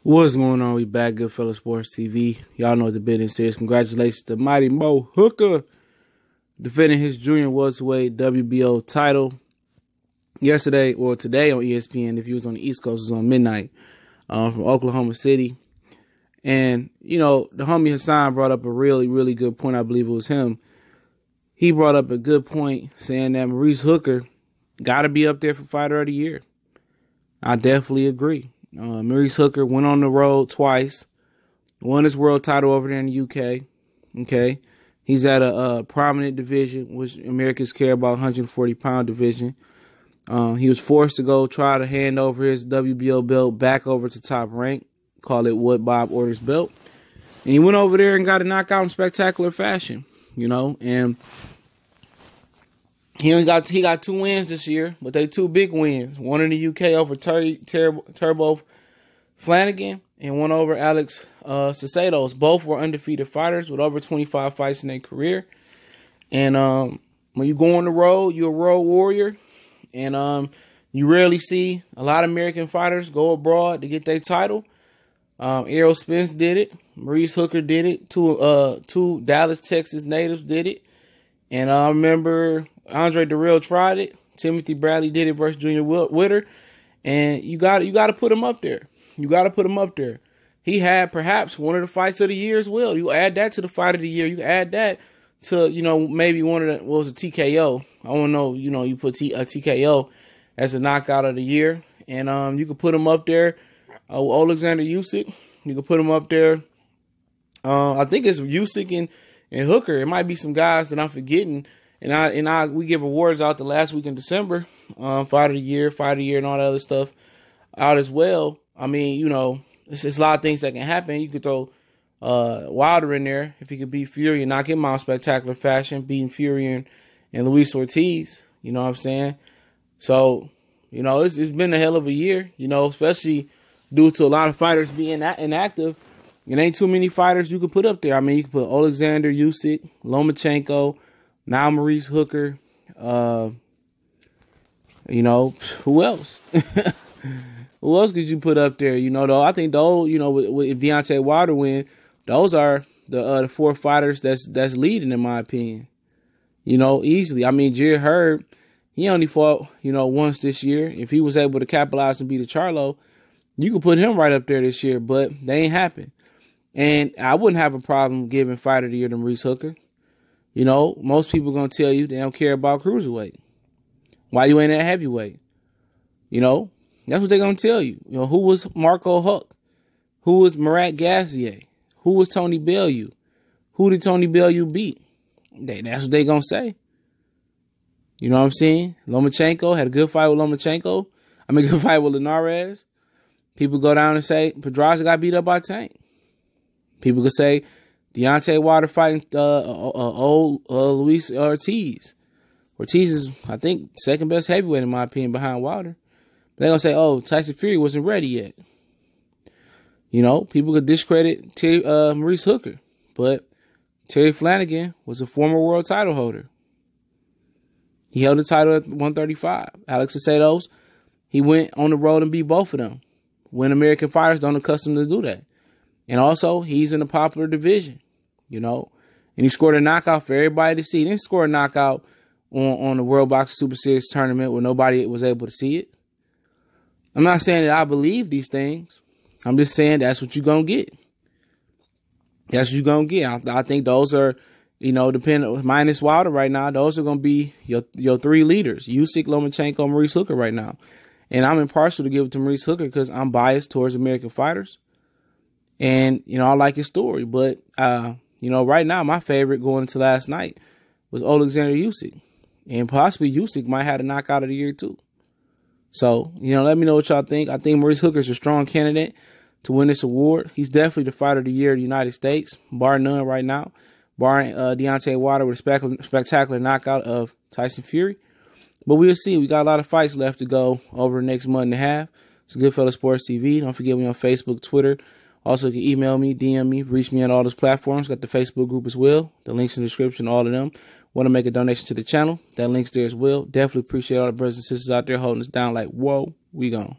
What's going on? We back, Goodfellas Sports TV. Y'all know what the business is. Congratulations to Mighty Mo Hooker defending his junior welterweight WBO title yesterday, or today on ESPN. If he was on the East Coast, it was on midnight from Oklahoma City. And, you know, the homie Hassan brought up a really, really good point. I believe it was him. He brought up a good point saying that Maurice Hooker got to be up there for Fighter of the Year. I definitely agree. Maurice Hooker went on the road twice, won his world title over there in the UK. Okay, he's at a prominent division, which Americans care about, 140-pound division. He was forced to go try to hand over his WBO belt back over to Top Rank, call it what Bob orders belt, and he went over there and got a knockout in spectacular fashion. You know, and he got 2 wins this year, but they 2 big wins. One in the UK over Turbo Flanagan, and one over Alex Cesados. Both were undefeated fighters with over 25 fights in their career. And when you go on the road, you're a road warrior. And you rarely see a lot of American fighters go abroad to get their title. Errol Spence did it. Maurice Hooker did it. Two Dallas, Texas natives did it. And I remember Andre Durrell tried it. Timothy Bradley did it versus Junior Witter. And you got to put him up there. You got to put him up there. He had perhaps one of the fights of the year as well. You add that to the fight of the year. You add that to, you know, maybe one of the, what was a TKO. I don't know, you know, you put a TKO as a knockout of the year. And you could put him up there with Alexander Usyk. You could put him up there. I think it's Usyk and Hooker. It might be some guys that I'm forgetting. And we give awards out the last week in December, fight of the year, and all that other stuff out as well. I mean, you know, it's a lot of things that can happen. You could throw Wilder in there if he could beat Fury and knock him out in spectacular fashion, beating Fury and Luis Ortiz. You know what I'm saying? So, you know, it's been a hell of a year. You know, especially due to a lot of fighters being inactive. It ain't too many fighters you could put up there. I mean, you could put Alexander Usyk, Lomachenko, now Maurice Hooker. You know, who else? Who else could you put up there? You know, though, I think those, you know, if Deontay Wilder win, those are the 4 fighters that's leading, in my opinion. You know, easily. I mean, Jared Hurd, he only fought, you know, once this year. If he was able to capitalize and beat a Charlo, you could put him right up there this year, but they ain't happen. And I wouldn't have a problem giving Fighter of the Year to Maurice Hooker. You know, most people going to tell you they don't care about cruiserweight. Why you ain't at heavyweight? You know, that's what they're going to tell you. You know, who was Marco Huck? Who was Murat Gazier? Who was Tony Bellew? Who did Tony Bellew beat? That's what they're going to say. You know what I'm saying? Lomachenko had a good fight with Lomachenko. I mean, good fight with Linares. People go down and say Pedraza got beat up by Tank. People could say Deontay Wilder fighting old Luis Ortiz. Ortiz is, I think, second best heavyweight in my opinion behind Wilder. They're going to say, oh, Tyson Fury wasn't ready yet. You know, people could discredit Maurice Hooker. But Terry Flanagan was a former world title holder. He held the title at 135. Alex Cesados, he went on the road and beat both of them. When American fighters don't accustomed to do that. And also, he's in a popular division, you know. And he scored a knockout for everybody to see. He didn't score a knockout on the World Boxing Super Series tournament where nobody was able to see it. I'm not saying that I believe these things. I'm just saying that's what you're going to get. That's what you're going to get. I think those are, you know, depending, minus Wilder right now, those are going to be your 3 leaders. Usyk, Lomachenko, Maurice Hooker right now. And I'm impartial to give it to Maurice Hooker because I'm biased towards American fighters. And, you know, I like his story. But, you know, right now, my favorite going into last night was Alexander Usyk. And possibly Usyk might have a knockout of the year, too. So, you know, let me know what y'all think. I think Maurice Hooker's a strong candidate to win this award. He's definitely the fighter of the year in the United States, bar none right now. Barring Deontay Wilder with a spectacular knockout of Tyson Fury. But we'll see. We got a lot of fights left to go over the next month and a half. It's Goodfellas Sports TV. Don't forget me on Facebook, Twitter. Also, you can email me, DM me, reach me on all those platforms. Got the Facebook group as well. The links in the description, all of them. Want to make a donation to the channel? That link's there as well. Definitely appreciate all the brothers and sisters out there holding us down like, whoa, we gone.